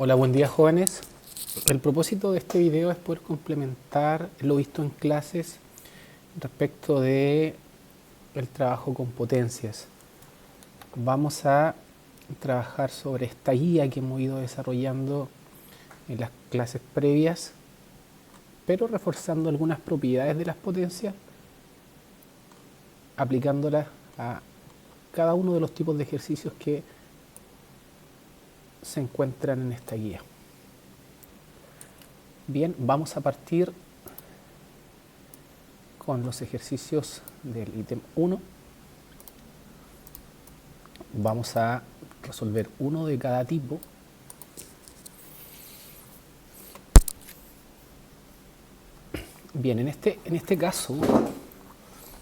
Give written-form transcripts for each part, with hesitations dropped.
Hola, buen día jóvenes. El propósito de este video es poder complementar lo visto en clases respecto de el trabajo con potencias. Vamos a trabajar sobre esta guía que hemos ido desarrollando en las clases previas, pero reforzando algunas propiedades de las potencias, aplicándolas a cada uno de los tipos de ejercicios que se encuentran en esta guía. Bien, vamos a partir con los ejercicios del ítem 1. Vamos a resolver uno de cada tipo. Bien, en este caso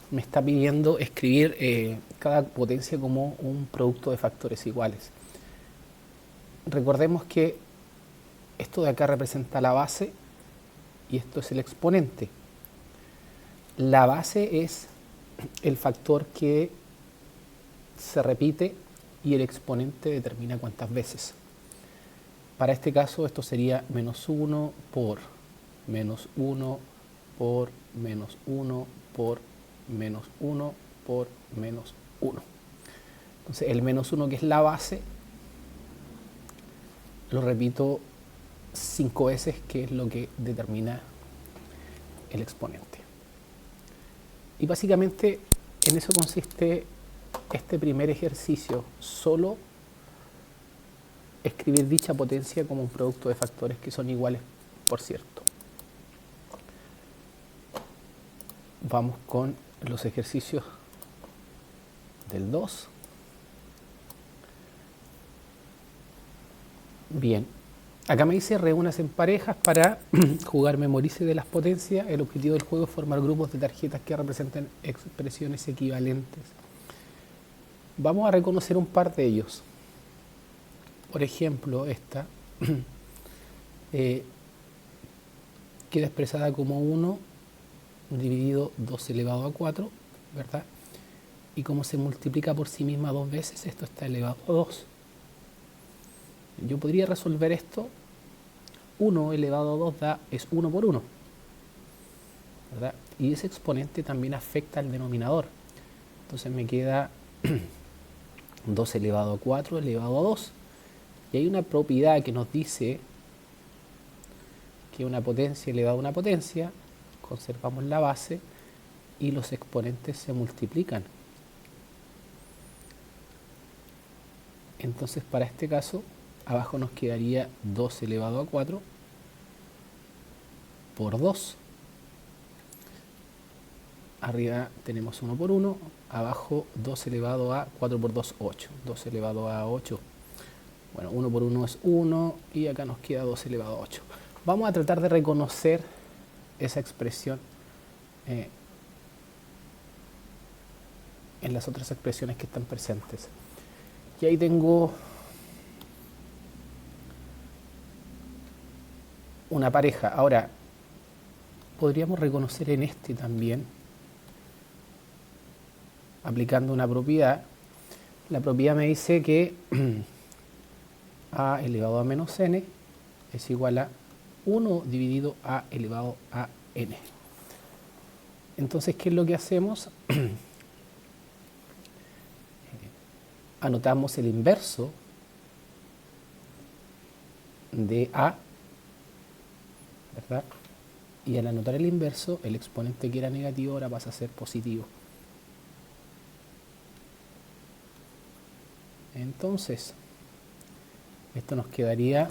me está pidiendo escribir cada potencia como un producto de factores iguales. Recordemos que esto de acá representa la base y esto es el exponente. La base es el factor que se repite y el exponente determina cuántas veces. Para este caso esto sería menos 1 por menos 1 por menos 1 por menos 1 por menos 1. Entonces el menos 1, que es la base, lo repito 5 veces, que es lo que determina el exponente. Y básicamente en eso consiste este primer ejercicio, solo escribir dicha potencia como un producto de factores que son iguales, por cierto. Vamos con los ejercicios del 2. Bien, acá me dice reúnas en parejas para jugar memorice de las potencias. El objetivo del juego es formar grupos de tarjetas que representen expresiones equivalentes. Vamos a reconocer un par de ellos. Por ejemplo, esta queda expresada como 1 dividido 2 elevado a 4, ¿verdad? Y como se multiplica por sí misma dos veces, esto está elevado a 2. Yo podría resolver esto. 1 elevado a 2 es 1 por 1, ¿verdad? Y ese exponente también afecta al denominador. Entonces me queda 2 elevado a 4 elevado a 2. Y hay una propiedad que nos dice que una potencia elevada a una potencia, conservamos la base y los exponentes se multiplican. Entonces para este caso, abajo nos quedaría 2 elevado a 4 por 2. Arriba tenemos 1 por 1, abajo 2 elevado a 4 por 2, 8. 2 elevado a 8. Bueno, 1 por 1 es 1 y acá nos queda 2 elevado a 8. Vamos a tratar de reconocer esa expresión en las otras expresiones que están presentes. Y ahí tengo una pareja. Ahora, podríamos reconocer en este también, aplicando una propiedad. La propiedad me dice que a elevado a menos n es igual a 1 dividido a elevado a n. Entonces, ¿qué es lo que hacemos? Anotamos el inverso de a, ¿verdad? Y al anotar el inverso, el exponente que era negativo ahora pasa a ser positivo. Entonces, esto nos quedaría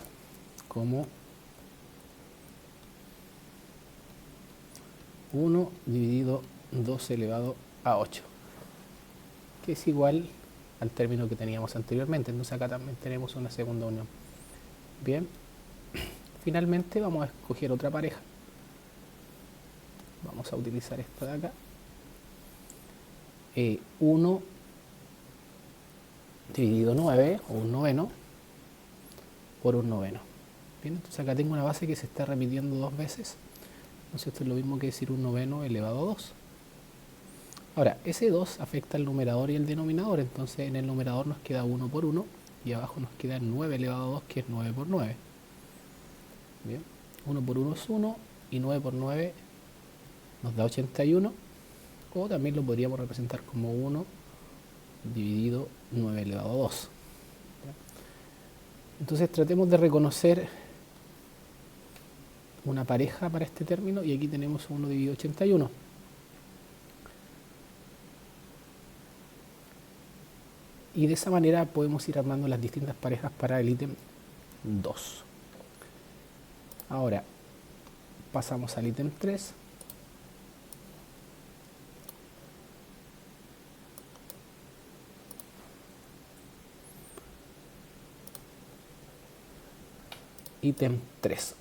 como 1 dividido 2 elevado a 8, que es igual al término que teníamos anteriormente. Entonces acá también tenemos una segunda unión. Bien, finalmente vamos a escoger otra pareja. Vamos a utilizar esta de acá. 1 dividido 9, o un noveno, por un noveno. Bien, entonces acá tengo una base que se está repitiendo dos veces. Entonces esto es lo mismo que decir un noveno elevado a 2. Ahora, ese 2 afecta al numerador y el denominador. Entonces en el numerador nos queda 1 por 1 y abajo nos queda 9 elevado a 2, que es 9 por 9. Bien. 1 por 1 es 1 y 9 por 9 nos da 81, o también lo podríamos representar como 1 dividido 9 elevado a 2. Entonces tratemos de reconocer una pareja para este término, y aquí tenemos 1 dividido 81. Y de esa manera podemos ir armando las distintas parejas para el ítem 2. Ahora pasamos al ítem 3. Ítem 3.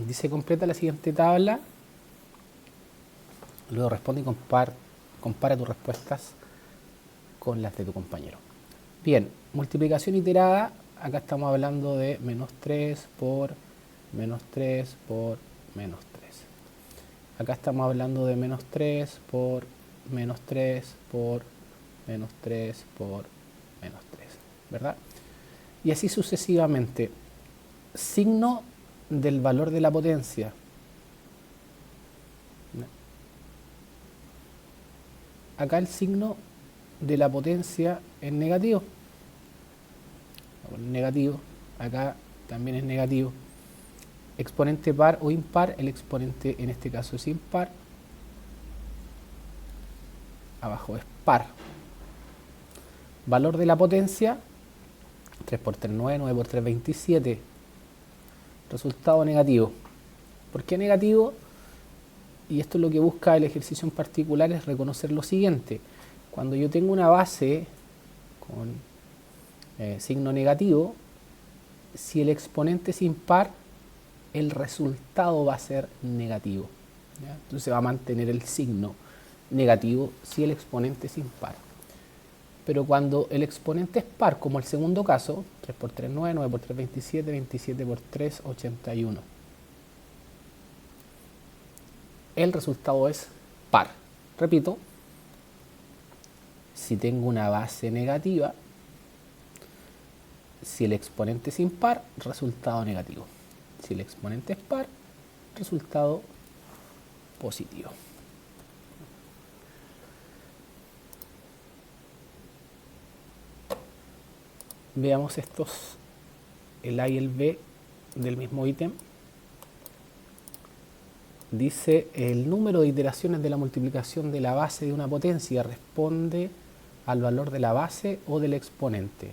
Dice: completa la siguiente tabla. Luego responde y compara tus respuestas con las de tu compañero. Bien, multiplicación iterada. Acá estamos hablando de menos 3 por menos 3 por menos 3. Acá estamos hablando de menos 3 por menos 3 por menos 3 por menos 3, ¿verdad? Y así sucesivamente. Signo del valor de la potencia. Acá el signo de la potencia es negativo. Negativo. Acá también es negativo. Exponente par o impar. El exponente en este caso es impar. Abajo es par. Valor de la potencia: 3 por 3, 9, 9 por 3, 27. Resultado negativo. ¿Por qué negativo? Y esto es lo que busca el ejercicio en particular, es reconocer lo siguiente. Cuando yo tengo una base con signo negativo, si el exponente es impar, el resultado va a ser negativo, ¿ya? Entonces va a mantener el signo negativo si el exponente es impar. Pero cuando el exponente es par, como el segundo caso, 3 por 3, 9, 9 por 3, 27, 27 por 3, 81. El resultado es par. Repito, si tengo una base negativa, si el exponente es impar, resultado negativo. Si el exponente es par, resultado positivo. Veamos estos, el A y el B del mismo ítem. Dice: el número de iteraciones de la multiplicación de la base de una potencia responde al valor de la base o del exponente.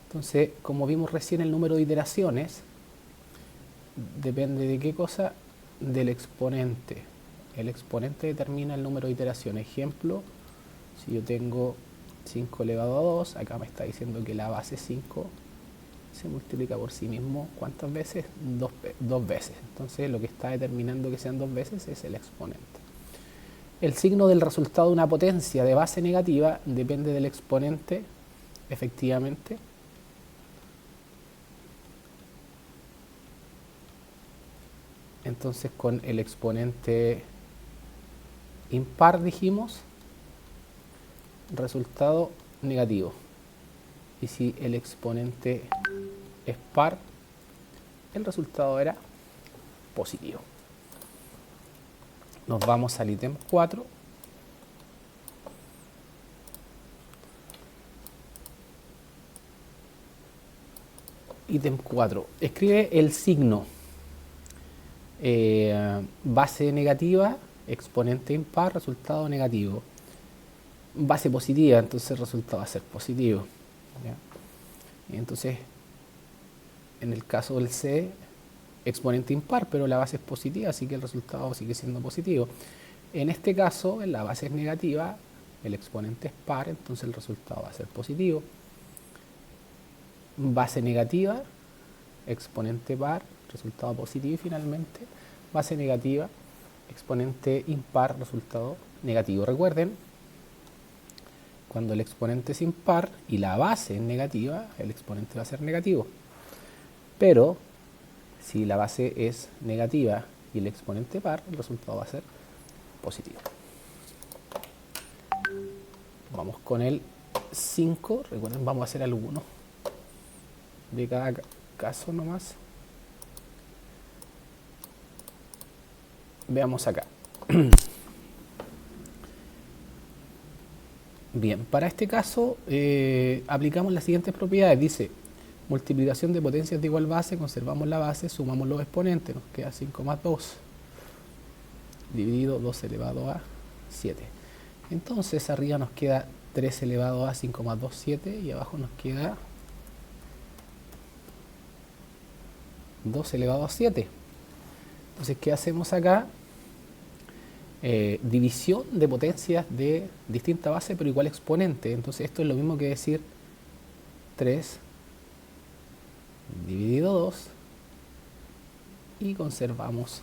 Entonces, como vimos recién, el número de iteraciones depende de qué cosa, del exponente. El exponente determina el número de iteraciones. Ejemplo, si yo tengo 5 elevado a 2, acá me está diciendo que la base 5 se multiplica por sí mismo, ¿cuántas veces? Dos veces. Entonces lo que está determinando que sean 2 veces es el exponente. El signo del resultado de una potencia de base negativa depende del exponente, efectivamente. Entonces con el exponente impar dijimos resultado negativo. Y si el exponente es par, el resultado era positivo. Nos vamos al ítem 4. Ítem 4. Escribe el signo base negativa, exponente impar, resultado negativo. Base positiva, entonces el resultado va a ser positivo, ¿ya? Y entonces, en el caso del C, exponente impar, pero la base es positiva, así que el resultado sigue siendo positivo. En este caso, la base es negativa, el exponente es par, entonces el resultado va a ser positivo. Base negativa, exponente par, resultado positivo. Y finalmente, base negativa, exponente impar, resultado negativo. Recuerden, cuando el exponente es impar y la base es negativa, el exponente va a ser negativo. Pero si la base es negativa y el exponente par, el resultado va a ser positivo. Vamos con el 5. Recuerden, vamos a hacer algunos de cada caso nomás. Veamos acá. Bien, para este caso aplicamos las siguientes propiedades. Dice, multiplicación de potencias de igual base, conservamos la base, sumamos los exponentes, nos queda 5 más 2, dividido 2 elevado a 7. Entonces arriba nos queda 3 elevado a 5 más 2, 7, y abajo nos queda 2 elevado a 7. Entonces, ¿qué hacemos acá? División de potencias de distinta base pero igual exponente. Entonces esto es lo mismo que decir 3 dividido 2 y conservamos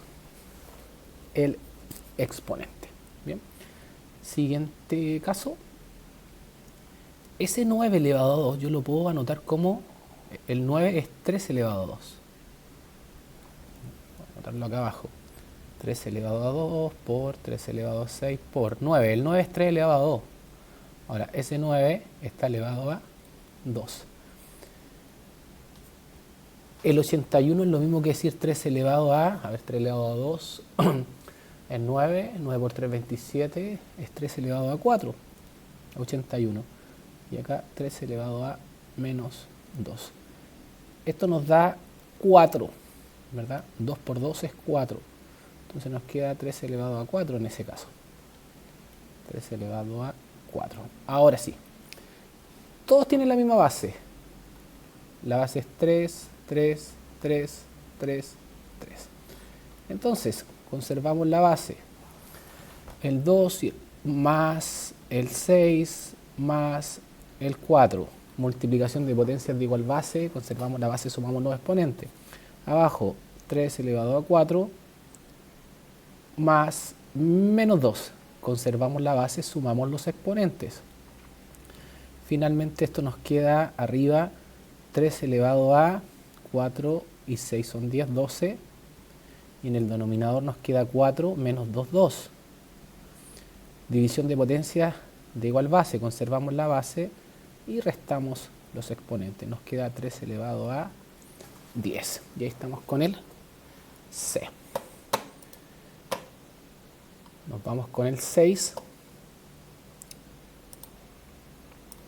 el exponente. Bien, siguiente caso. Ese 9 elevado a 2 yo lo puedo anotar como el 9 es 3 elevado a 2. Voy a anotarlo acá abajo. 3 elevado a 2 por 3 elevado a 6 por 9. El 9 es 3 elevado a 2. Ahora, ese 9 está elevado a 2. El 81 es lo mismo que decir 3 elevado a 3 elevado a 2 es 9. 9 por 3, 27. Es 3 elevado a 4. 81. Y acá 3 elevado a menos 2. Esto nos da 4, ¿verdad? 2 por 2 es 4. Entonces nos queda 3 elevado a 4 en ese caso. 3 elevado a 4. Ahora sí. Todos tienen la misma base. La base es 3, 3, 3, 3, 3. Entonces, conservamos la base. El 2 más el 6 más el 4. Multiplicación de potencias de igual base. Conservamos la base, sumamos los exponentes. Abajo, 3 elevado a 4. Más menos 2. Conservamos la base, sumamos los exponentes. Finalmente esto nos queda arriba 3 elevado a 4 y 6 son 10, 12. Y en el denominador nos queda 4 menos 2, 2. División de potencias de igual base. Conservamos la base y restamos los exponentes. Nos queda 3 elevado a 10. Y ahí estamos con el C. Nos vamos con el 6.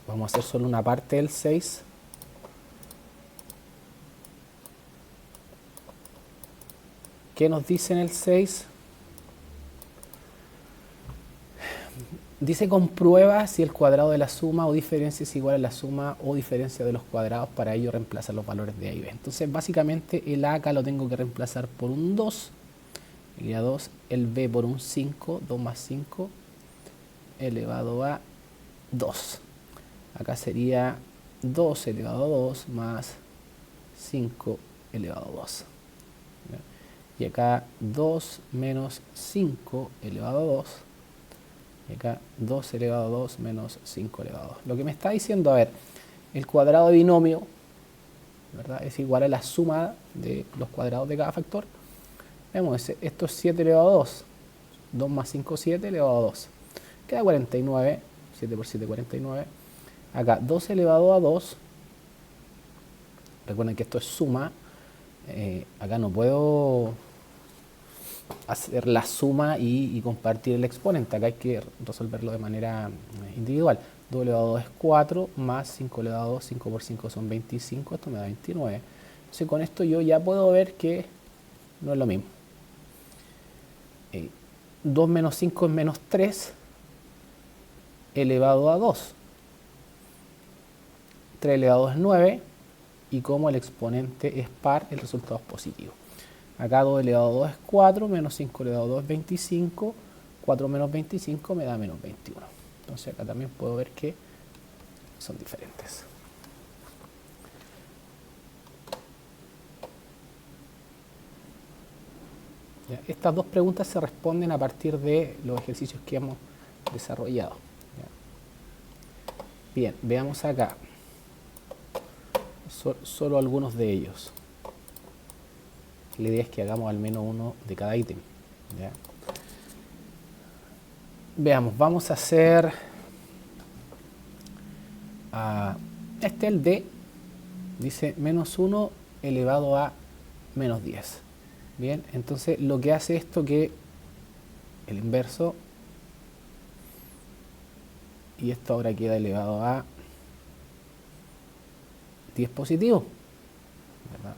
Vamos a hacer solo una parte del 6. ¿Qué nos dice en el 6? Dice comprueba si el cuadrado de la suma o diferencia es igual a la suma o diferencia de los cuadrados. Para ello reemplaza los valores de A y B. Entonces básicamente el A acá lo tengo que reemplazar por un 2. El 2, el B por un 5, 2 más 5 elevado a 2. Acá sería 2 elevado a 2 más 5 elevado a 2. Y acá 2 menos 5 elevado a 2. Y acá 2 elevado a 2 menos 5 elevado a 2. Lo que me está diciendo, a ver, el cuadrado de binomio, ¿verdad?, es igual a la suma de los cuadrados de cada factor. Vemos, esto es 7 elevado a 2. 2 más 5, 7 elevado a 2. Queda 49. 7 por 7, 49. Acá 2 elevado a 2. Recuerden que esto es suma. Acá no puedo hacer la suma y compartir el exponente. Acá hay que resolverlo de manera individual. 2 elevado a 2 es 4, más 5 elevado a 2, 5 por 5 son 25, esto me da 29. Entonces con esto yo ya puedo ver que no es lo mismo. 2 menos 5 es menos 3 elevado a 2. 3 elevado a 2 es 9, y como el exponente es par, el resultado es positivo. Acá 2 elevado a 2 es 4, menos 5 elevado a 2 es 25, 4 menos 25 me da menos 21. Entonces acá también puedo ver que son diferentes. ¿Ya? Estas dos preguntas se responden a partir de los ejercicios que hemos desarrollado. ¿Ya? Bien, veamos acá. Solo algunos de ellos. La idea es que hagamos al menos uno de cada ítem. ¿Ya? Veamos, vamos a hacer el D. Dice menos 1 elevado a menos 10. Bien, entonces lo que hace esto que el inverso, y esto ahora queda elevado a 10 positivo, ¿verdad?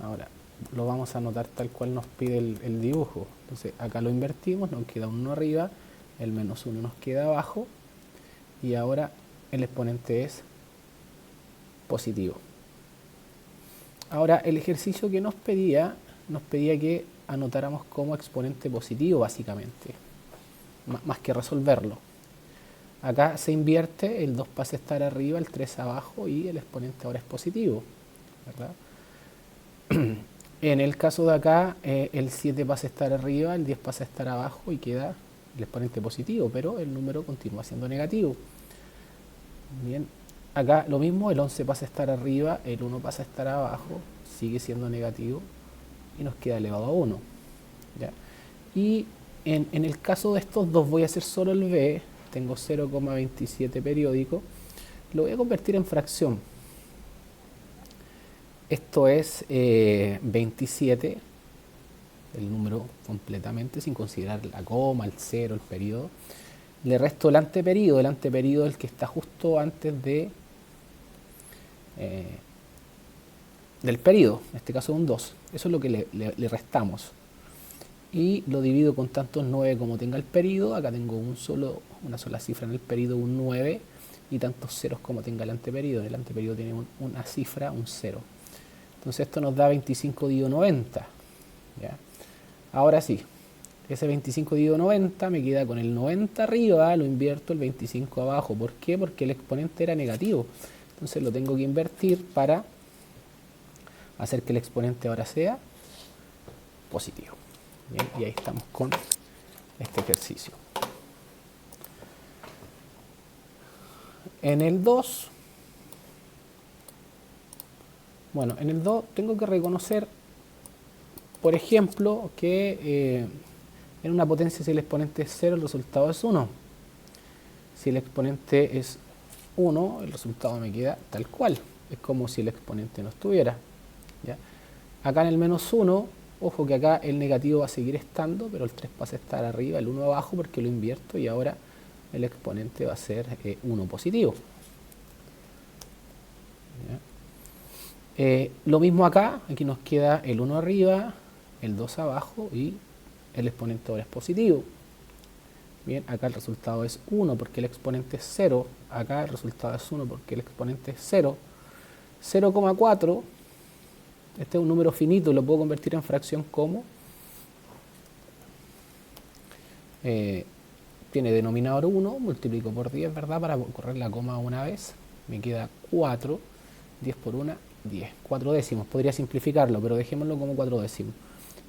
Ahora lo vamos a anotar tal cual nos pide el dibujo. Entonces acá lo invertimos, nos queda un 1 arriba, el menos 1 nos queda abajo, y ahora el exponente es positivo. Ahora el ejercicio que nos pedía que anotáramos como exponente positivo básicamente, más que resolverlo. Acá se invierte, el 2 pasa a estar arriba, el 3 abajo, y el exponente ahora es positivo, ¿verdad? En el caso de acá, el 7 pasa a estar arriba, el 10 pasa a estar abajo y queda el exponente positivo, pero el número continúa siendo negativo. Bien, acá lo mismo, el 11 pasa a estar arriba, el 1 pasa a estar abajo, sigue siendo negativo y nos queda elevado a 1. ¿Ya? Y en el caso de estos dos voy a hacer solo el b, tengo 0,27 periódico, lo voy a convertir en fracción. Esto es 27, el número completamente, sin considerar la coma, el 0, el periodo. Le resto el anteperíodo es el que está justo antes de del período, en este caso un 2. Eso es lo que le restamos. Y lo divido con tantos 9 como tenga el período. Acá tengo una sola cifra en el período, un 9, y tantos ceros como tenga el anteperíodo. En el anteperíodo tiene una cifra, un 0. Entonces esto nos da 25 dividido 90. ¿Ya? Ahora sí, ese 25 dividido 90 me queda con el 90 arriba, lo invierto, el 25 abajo. ¿Por qué? Porque el exponente era negativo. Entonces lo tengo que invertir para hacer que el exponente ahora sea positivo. Bien, y ahí estamos con este ejercicio. En el 2, bueno, en el 2 tengo que reconocer, por ejemplo, que en una potencia, si el exponente es 0, el resultado es 1. Si el exponente es 1, el resultado me queda tal cual. Es como si el exponente no estuviera. ¿Ya? Acá en el menos 1, ojo que acá el negativo va a seguir estando, pero el 3 pasa a estar arriba, el 1 abajo, porque lo invierto, y ahora el exponente va a ser 1 positivo. Lo mismo acá, aquí nos queda el 1 arriba, el 2 abajo, y el exponente ahora es positivo. Bien, acá el resultado es 1 porque el exponente es 0, acá el resultado es 1 porque el exponente es 0. 0,4, este es un número finito, lo puedo convertir en fracción como tiene denominador 1, multiplico por 10, ¿verdad? Para correr la coma una vez, me queda 4, 10 por 1, 10. 4 décimos, podría simplificarlo, pero dejémoslo como 4 décimos.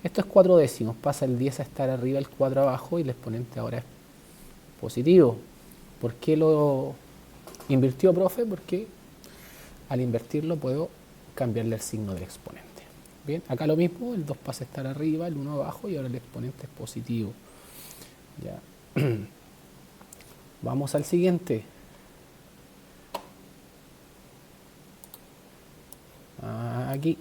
Esto es 4 décimos, pasa el 10 a estar arriba, el 4 abajo, y el exponente ahora es positivo. ¿Por qué lo invirtió, profe? Porque al invertirlo puedo cambiarle el signo del exponente. Bien, acá lo mismo, el 2 pasa a estar arriba, el 1 abajo, y ahora el exponente es positivo. Ya. Vamos al siguiente. Aquí.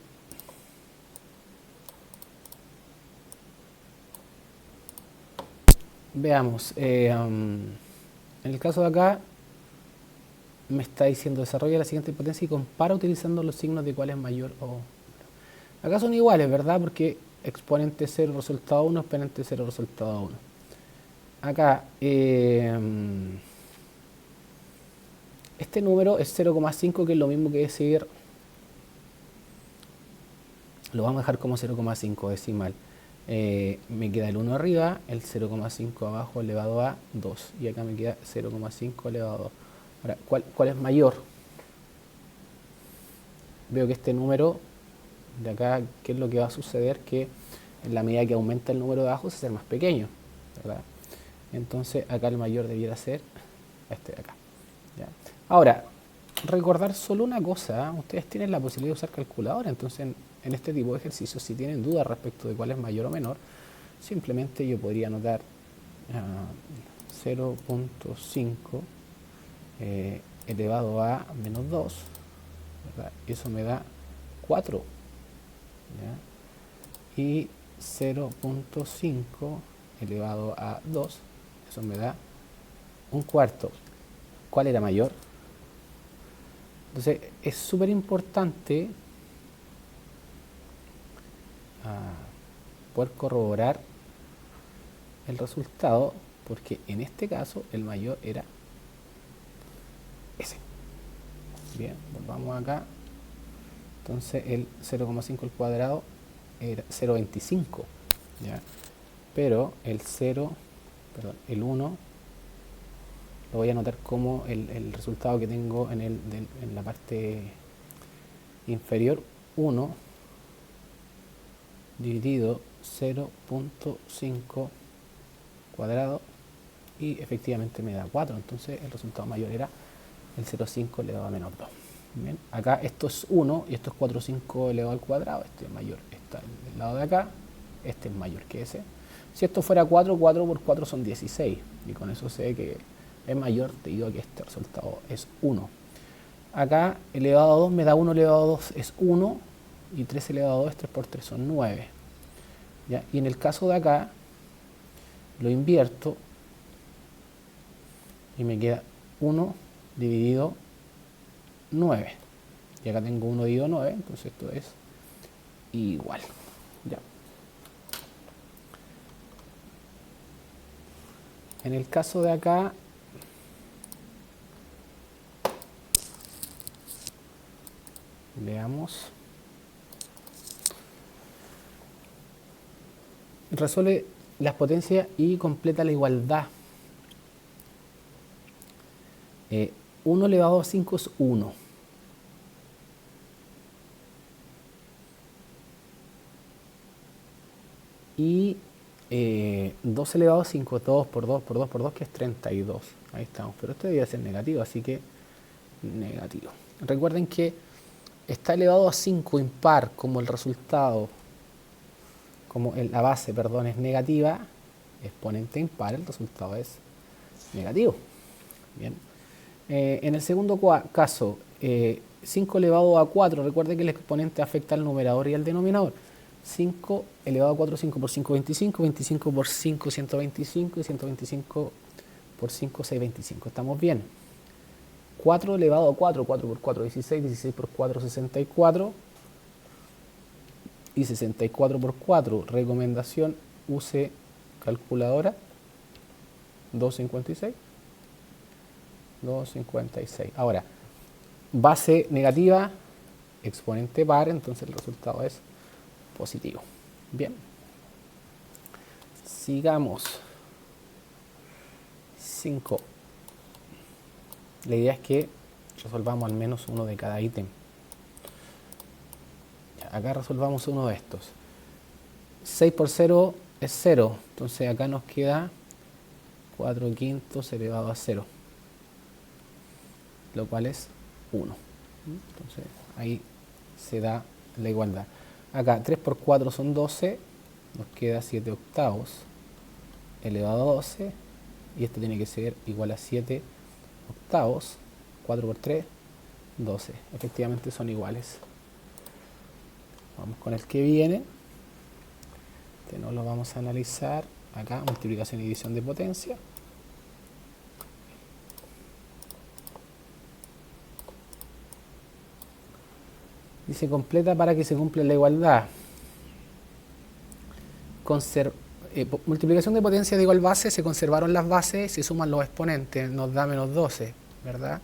Veamos. En el caso de acá, me está diciendo desarrolla la siguiente potencia y compara utilizando los signos de cuál es mayor o... Acá son iguales, ¿verdad? Porque exponente 0, resultado 1, exponente 0, resultado 1. Acá, este número es 0,5, que es lo mismo que decir, lo vamos a dejar como 0,5 decimal. Me queda el 1 arriba, el 0,5 abajo elevado a 2. Y acá me queda 0,5 elevado a 2. Ahora, ¿cuál es mayor? Veo que este número de acá, ¿qué es lo que va a suceder? Que en la medida que aumenta el número de abajo se hace más pequeño, ¿verdad? Entonces acá el mayor debiera ser este de acá. ¿Ya? Ahora, recordar solo una cosa, ustedes tienen la posibilidad de usar calculadora, entonces en este tipo de ejercicios, si tienen dudas respecto de cuál es mayor o menor, simplemente yo podría anotar 0,5 elevado a menos 2, ¿verdad? Eso me da 4, ¿ya? Y 0,5 elevado a 2, eso me da un cuarto. ¿Cuál era mayor? Entonces es súper importante poder corroborar el resultado, porque en este caso el mayor era ese. Bien, volvamos acá. Entonces el 0,5 al cuadrado era 0,25, ¿ya? Pero el 1 lo voy a anotar como el resultado que tengo en la parte inferior, 1 dividido 0,5 cuadrado, y efectivamente me da 4, entonces el resultado mayor era el 0,5 elevado a menos 2. Bien, acá esto es 1 y esto es 4,5 elevado al cuadrado, este es mayor, está del lado de acá, este es mayor que ese. Si esto fuera 4, 4 por 4 son 16, y con eso sé que es mayor debido a que este resultado es 1. Acá elevado a 2 me da 1 elevado a 2 es 1, y 3 elevado a 2 es 3 por 3 son 9. ¿Ya? Y en el caso de acá lo invierto y me queda 1 dividido 9. Y acá tengo 1 dividido 9, entonces esto es igual. Ya. En el caso de acá, veamos. Resuelve las potencias y completa la igualdad. 1 elevado a 5 es 1. Y 2 elevado a 5, 2 por 2 por 2 por 2, que es 32. Ahí estamos. Pero esto debe ser negativo, así que negativo. Recuerden que está elevado a 5 impar, como el resultado, la base, perdón, es negativa, exponente impar, el resultado es negativo. Bien. En el segundo caso, 5 elevado a 4, recuerden que el exponente afecta al numerador y al denominador. 5 elevado a 4, 5 por 5, 25, 25 por 5, 125, y 125 por 5, 625. ¿Estamos bien? 4 elevado a 4, 4 por 4, 16, 16 por 4, 64, y 64 por 4, recomendación, use calculadora, 256. 256. Ahora, base negativa, exponente par, entonces el resultado es positivo. Bien. Sigamos. 5. La idea es que resolvamos al menos uno de cada ítem. Acá resolvamos uno de estos. 6 por 0 es 0, entonces acá nos queda 4 quintos elevado a 0, lo cual es 1. Entonces ahí se da la igualdad. Acá 3 por 4 son 12, nos queda 7 octavos elevado a 12, y esto tiene que ser igual a 7 octavos. 4 por 3, 12. Efectivamente son iguales. Vamos con el que viene. Este no lo vamos a analizar. Acá multiplicación y división de potencia. Dice completa para que se cumpla la igualdad. Multiplicación de potencia de igual base, se conservaron las bases, se suman los exponentes, nos da menos 12, ¿verdad?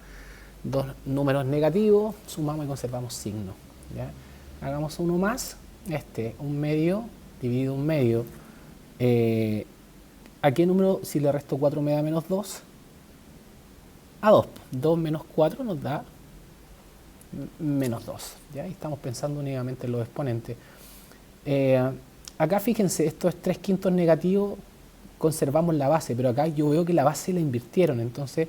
Dos números negativos, sumamos y conservamos signo, ¿ya? Hagamos uno más, un medio dividido un medio. ¿A qué número si le resto 4 me da menos 2? A 2. 2 menos 4 nos da menos 2. ¿Ya? Y estamos pensando únicamente en los exponentes. Acá fíjense, esto es 3 quintos negativo, conservamos la base, pero acá yo veo que la base la invirtieron, entonces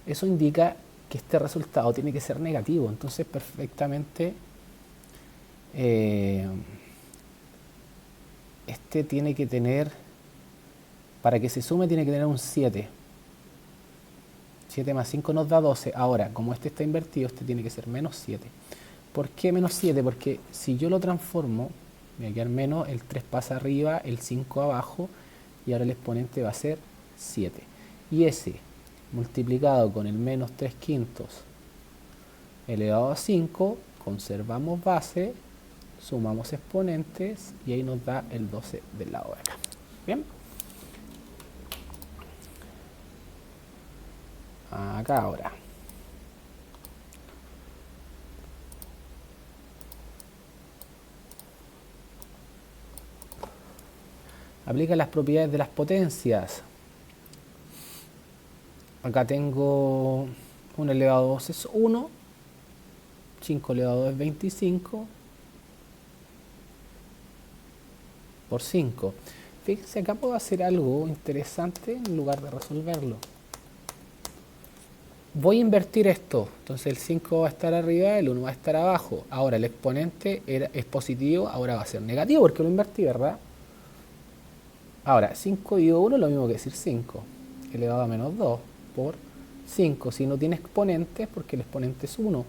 eso indica que este resultado tiene que ser negativo. Entonces perfectamente este tiene que tener, para que se sume tiene que tener un 7. 7 más 5 nos da 12. Ahora, como este está invertido, este tiene que ser menos 7. ¿Por qué menos 7? Porque si yo lo transformo, me va a quedar menos, el 3 pasa arriba, el 5 abajo, y ahora el exponente va a ser 7. Y ese multiplicado con el menos 3 quintos elevado a 5, conservamos base, sumamos exponentes y ahí nos da el 12 del lado de acá. Bien. Acá ahora. Aplica las propiedades de las potencias. Acá tengo 1 elevado a 2 es 1, 5 elevado a 2 es 25 por 5. Fíjense, acá puedo hacer algo interesante en lugar de resolverlo. Voy a invertir esto, entonces el 5 va a estar arriba, el 1 va a estar abajo. Ahora el exponente es positivo, ahora va a ser negativo porque lo invertí, ¿verdad? Ahora, 5 dividido 1 es lo mismo que decir 5 elevado a menos 2 por 5. Si no tiene exponentes, porque el exponente es 1.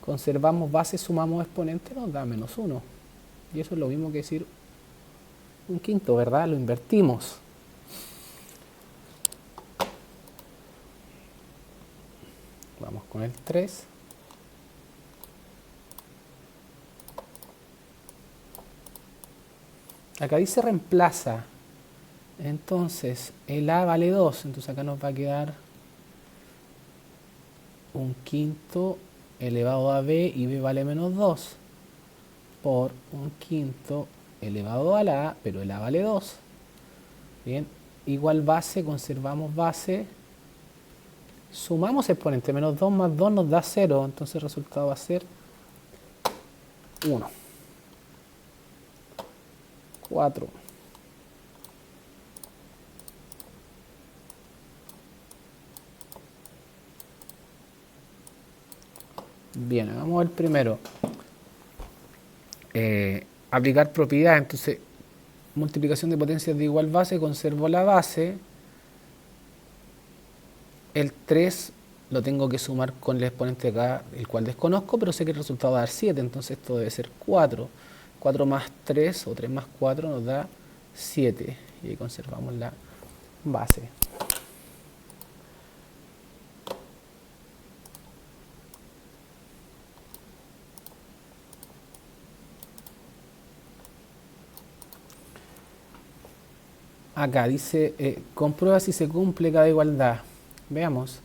Conservamos base, sumamos exponente, nos da menos 1. Y eso es lo mismo que decir un quinto, ¿verdad? Lo invertimos. Vamos con el 3. Acá dice reemplaza. Entonces, el A vale 2. Entonces acá nos va a quedar un quinto elevado a B y B vale menos 2 por un quinto elevado a la A, pero el A vale 2. Bien, igual base, conservamos base. Sumamos exponente, menos 2 más 2 nos da 0, entonces el resultado va a ser 1. 4. Bien, vamos al primero. Aplicar propiedad, entonces multiplicación de potencias de igual base, conservo la base. El 3 lo tengo que sumar con el exponente de acá, el cual desconozco, pero sé que el resultado va a dar 7, entonces esto debe ser 4. 4 más 3 o 3 más 4 nos da 7 y ahí conservamos la base. Acá dice, comprueba si se cumple cada igualdad. Veamos.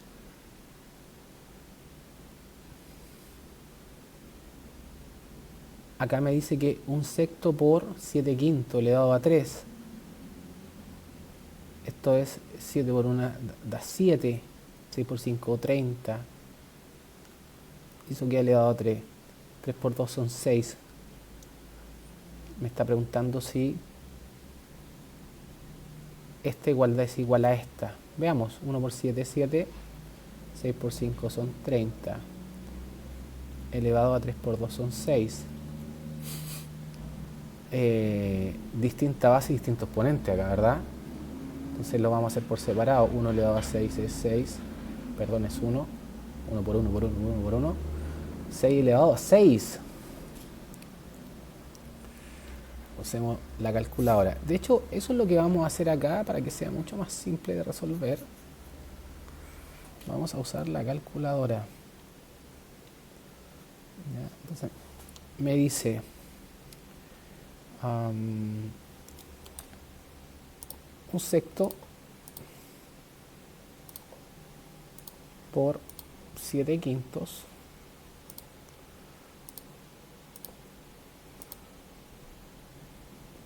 Acá me dice que un sexto por 7 quintos elevado a 3. Esto es 7 por 1 da 7. 6 por 5, 30. Eso queda elevado a 3. 3 por 2 son 6. Me está preguntando si esta igualdad es igual a esta. Veamos, 1 por 7 es 7. 6 por 5 son 30. Elevado a 3 por 2 son 6. Distinta base y distinto exponente acá, ¿verdad? Entonces lo vamos a hacer por separado. 1 elevado a 6 es 6. Perdón, es 1. 1 por 1 por 1, 1 por 1. 6 elevado a 6. Usemos la calculadora. De hecho, eso es lo que vamos a hacer acá para que sea mucho más simple de resolver. Vamos a usar la calculadora. ¿Ya? Entonces, me dice un sexto por 7 quintos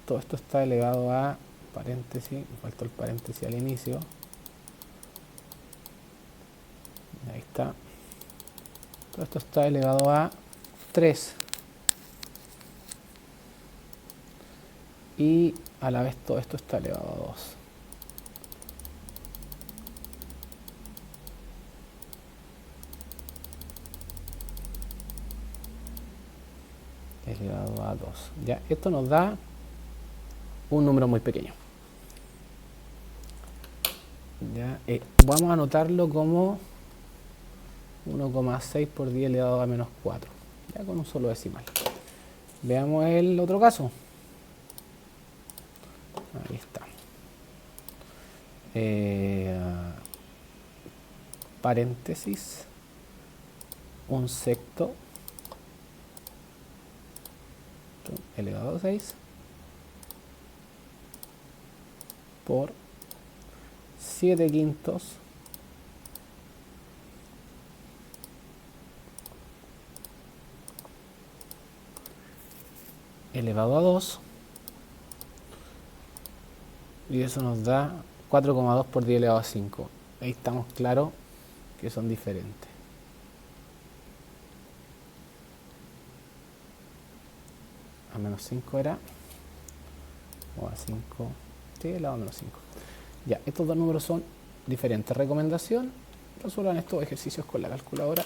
todo esto está elevado a paréntesis, me faltó el paréntesis al inicio, ahí está, todo esto está elevado a 3 y a la vez todo esto está elevado a 2. Elevado a 2. Ya, esto nos da un número muy pequeño. Ya, vamos a anotarlo como 1,6 por 10 elevado a menos 4. Ya con un solo decimal. Veamos el otro caso. Ahí está. Paréntesis, un sexto elevado a 6 por 7 quintos elevado a 2, y eso nos da 4,2 por 10 elevado a 5. Ahí estamos claros que son diferentes. A menos 5 era, o a 5, sí, elevado a menos 5. Ya, estos dos números son diferentes. Recomendación: resuelvan estos ejercicios con la calculadora.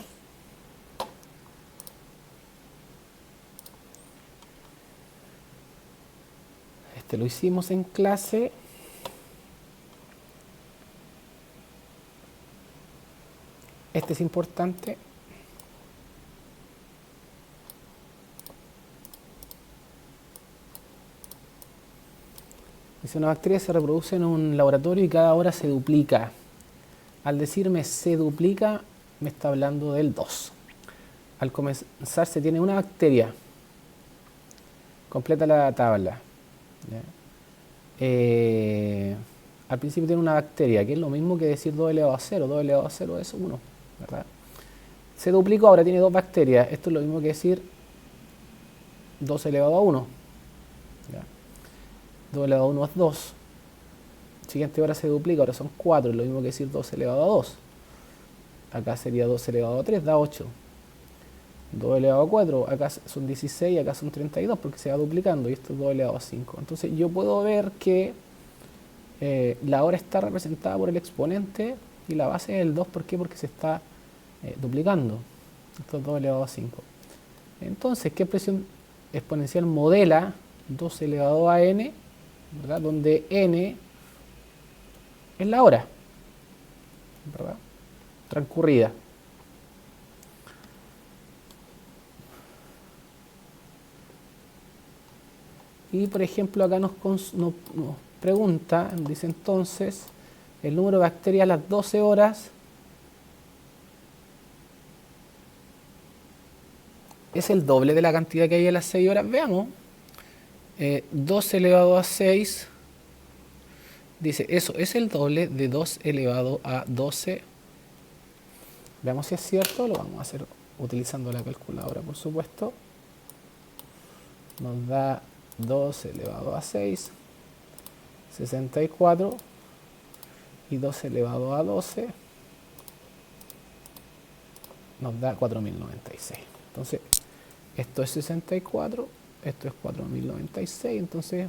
Este lo hicimos en clase. Este es importante. Dice: una bacteria se reproduce en un laboratorio y cada hora se duplica. Al decirme se duplica, me está hablando del 2. Al comenzar se tiene una bacteria. Completa la tabla. Al principio tiene una bacteria, que es lo mismo que decir 2 elevado a 0. 2 elevado a 0 es 1, ¿verdad? Se duplicó, ahora tiene 2 bacterias. Esto es lo mismo que decir 2 elevado a 1. ¿Ya? 2 elevado a 1 es 2. Siguiente hora se duplica, ahora son 4. Es lo mismo que decir 2 elevado a 2. Acá sería 2 elevado a 3, da 8. 2 elevado a 4, acá son 16, acá son 32, porque se va duplicando, y esto es 2 elevado a 5. Entonces yo puedo ver que la hora está representada por el exponente y la base es el 2. ¿Por qué? Porque se está duplicando. Esto es 2 elevado a 5. Entonces, ¿qué expresión exponencial modela 2 elevado a n? ¿Verdad? Donde n es la hora, ¿verdad?, transcurrida. Y por ejemplo acá nos pregunta, dice entonces, el número de bacterias a las 12 horas es el doble de la cantidad que hay a las 6 horas. Veamos. 2 elevado a 6, dice, eso es el doble de 2 elevado a 12. Veamos si es cierto. Lo vamos a hacer utilizando la calculadora, por supuesto. Nos da 2 elevado a 6, 64, y 2 elevado a 12 nos da 4096. Entonces, esto es 64, esto es 4096, entonces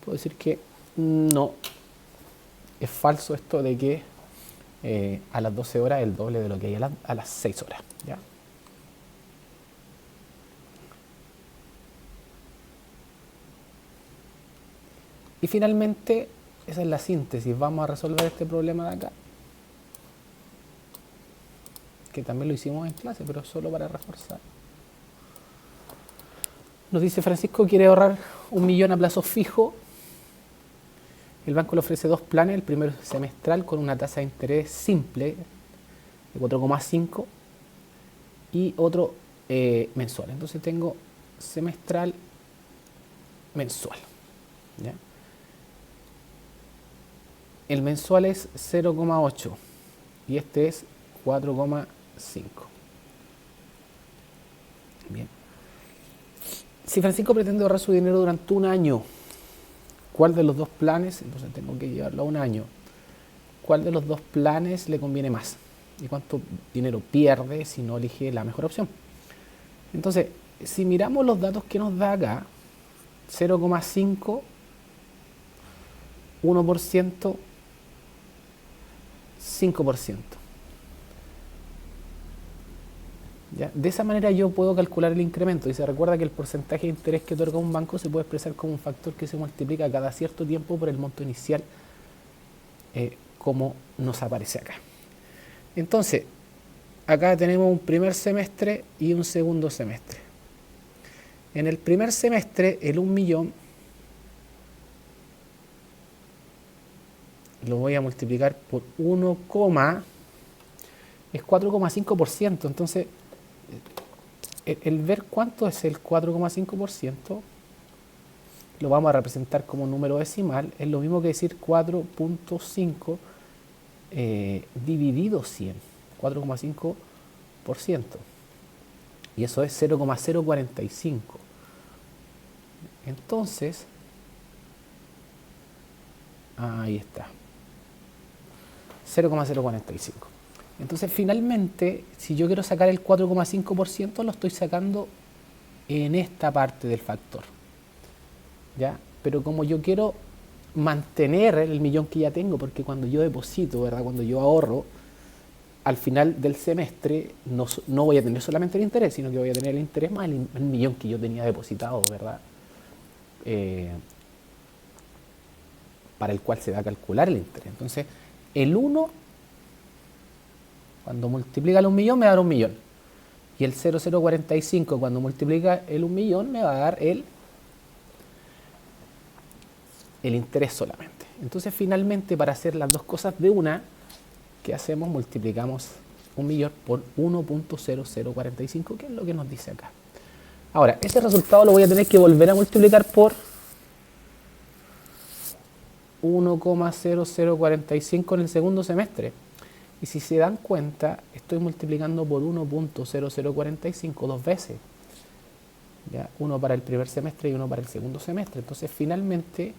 puedo decir que no, es falso esto de que a las 12 horas es el doble de lo que hay a las 6 horas, ¿ya? Y finalmente, esa es la síntesis. Vamos a resolver este problema de acá, que también lo hicimos en clase, pero solo para reforzar. Nos dice: Francisco quiere ahorrar 1 millón a plazo fijo. El banco le ofrece 2 planes, el primero es semestral con una tasa de interés simple de 4,5 y otro mensual. Entonces tengo semestral, mensual, ¿ya? El mensual es 0,8 y este es 4,5. Bien. Si Francisco pretende ahorrar su dinero durante un año, ¿cuál de los 2 planes? Entonces tengo que llevarlo a un año. ¿Cuál de los 2 planes le conviene más? ¿Y cuánto dinero pierde si no elige la mejor opción? Entonces, si miramos los datos que nos da acá, 0,5, 1%, 5%. ¿Ya? De esa manera yo puedo calcular el incremento. Y se recuerda que el porcentaje de interés que otorga un banco se puede expresar como un factor que se multiplica cada cierto tiempo por el monto inicial, como nos aparece acá. Entonces, acá tenemos un primer semestre y un segundo semestre. En el primer semestre, el 1 millón lo voy a multiplicar por 1, es 4,5%. Entonces, el ver cuánto es el 4,5%, lo vamos a representar como número decimal, es lo mismo que decir 4.5 dividido 100, 4,5%. Y eso es 0,045. Entonces, ahí está, 0,045. Entonces, finalmente, si yo quiero sacar el 4,5%, lo estoy sacando en esta parte del factor, ¿ya? Pero como yo quiero mantener el millón que ya tengo, porque cuando yo deposito, ¿verdad? Cuando yo ahorro, al final del semestre no voy a tener solamente el interés, sino que voy a tener el interés más el millón que yo tenía depositado, ¿verdad? Para el cual se va a calcular el interés. Entonces, el 1, cuando multiplica el 1 millón, me va a dar 1 millón. Y el 0,045, cuando multiplica el 1 millón, me va a dar el interés solamente. Entonces, finalmente, para hacer las dos cosas de una, ¿qué hacemos? Multiplicamos 1 millón por 1.0045, que es lo que nos dice acá. Ahora, ese resultado lo voy a tener que volver a multiplicar por 1,0045 en el segundo semestre. Y si se dan cuenta, estoy multiplicando por 1.0045 dos veces, ¿ya? Uno para el primer semestre y uno para el segundo semestre. Entonces, finalmente,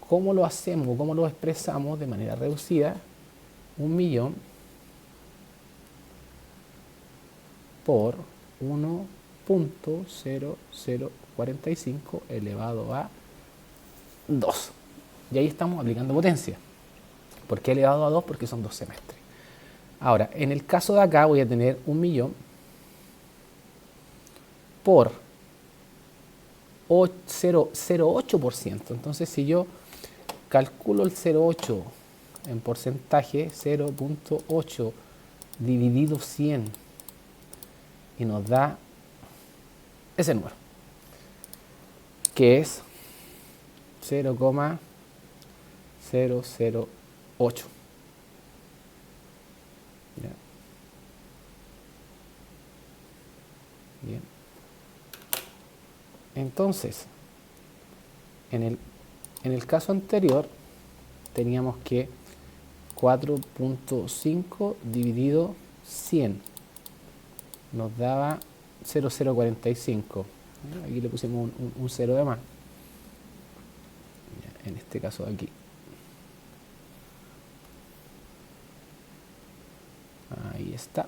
¿cómo lo hacemos? ¿Cómo lo expresamos de manera reducida? 1 millón por 1.0045 elevado a 2. Y ahí estamos aplicando potencia. ¿Por qué elevado a 2? Porque son 2 semestres. Ahora, en el caso de acá voy a tener 1 millón por 0,08%. Entonces, si yo calculo el 0,8 en porcentaje, 0.8 dividido 100, y nos da ese número, que es 0,008. Bien. Entonces, en el caso anterior, teníamos que 4.5 dividido 100 nos daba 0,045. Aquí le pusimos un 0 de más. En este caso de aquí. Ahí está.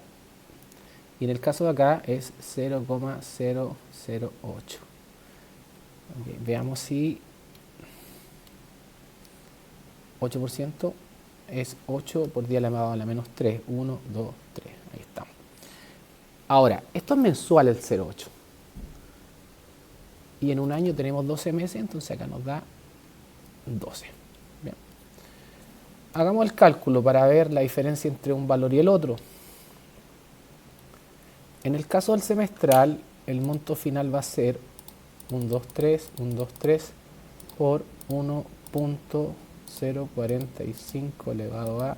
Y en el caso de acá es 0,008. Okay, veamos si 8% es 8 por 10 elevado a la menos 3. 1, 2, 3. Ahí estamos. Ahora, esto es mensual el 0,8. Y en un año tenemos 12 meses, entonces acá nos da 12. Bien. Hagamos el cálculo para ver la diferencia entre un valor y el otro. En el caso del semestral, el monto final va a ser 123 por 1.045 elevado a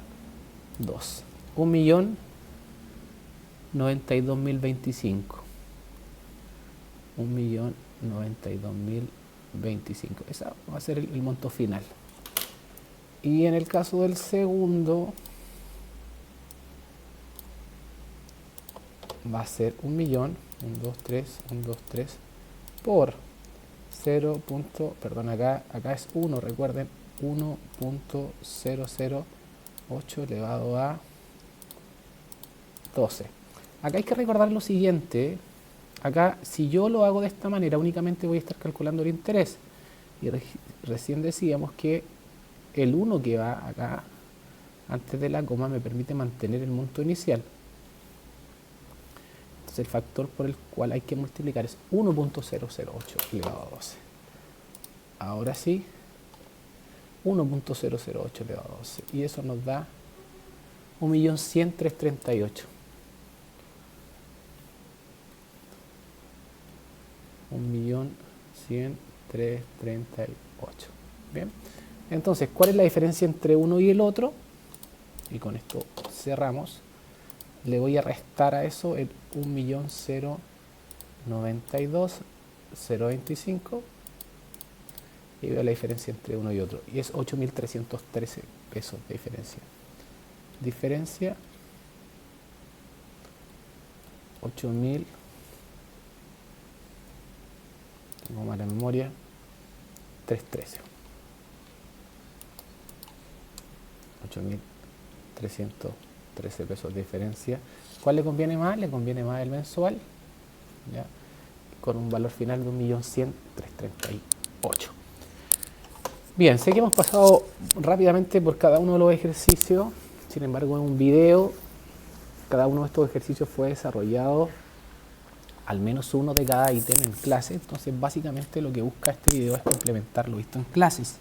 2. 1.092.025. 1.092.025. Ese va a ser el monto final. Y en el caso del segundo, va a ser 1 millón, 123 por 0. Perdón, acá es 1, recuerden, 1.008 elevado a 12. Acá hay que recordar lo siguiente. Acá, si yo lo hago de esta manera, únicamente voy a estar calculando el interés. Y recién decíamos que el 1 que va acá, antes de la coma, me permite mantener el monto inicial. Entonces, el factor por el cual hay que multiplicar es 1.008 elevado a 12. Ahora sí, 1.008 elevado a 12. Y eso nos da 1.100.338. 1.100.338. Bien. Entonces, ¿cuál es la diferencia entre uno y el otro? Y con esto cerramos. Le voy a restar a eso el 1.092.025 y veo la diferencia entre uno y otro. Y es 8.313 pesos de diferencia. Diferencia 8.000, tengo mala memoria, 313. 8.313 pesos de diferencia. ¿Cuál le conviene más? Le conviene más el mensual, ¿ya? Con un valor final de 1.100.338. Bien, sé que hemos pasado rápidamente por cada uno de los ejercicios, sin embargo es un video. Cada uno de estos ejercicios fue desarrollado al menos uno de cada ítem en clase, entonces básicamente lo que busca este video es complementar lo visto en clases.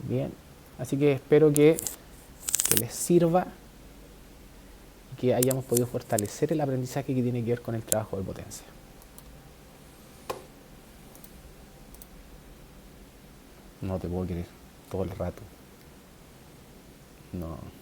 Bien, así que espero que les sirva y que hayamos podido fortalecer el aprendizaje que tiene que ver con el trabajo de potencia. No te puedo creer, todo el rato. No.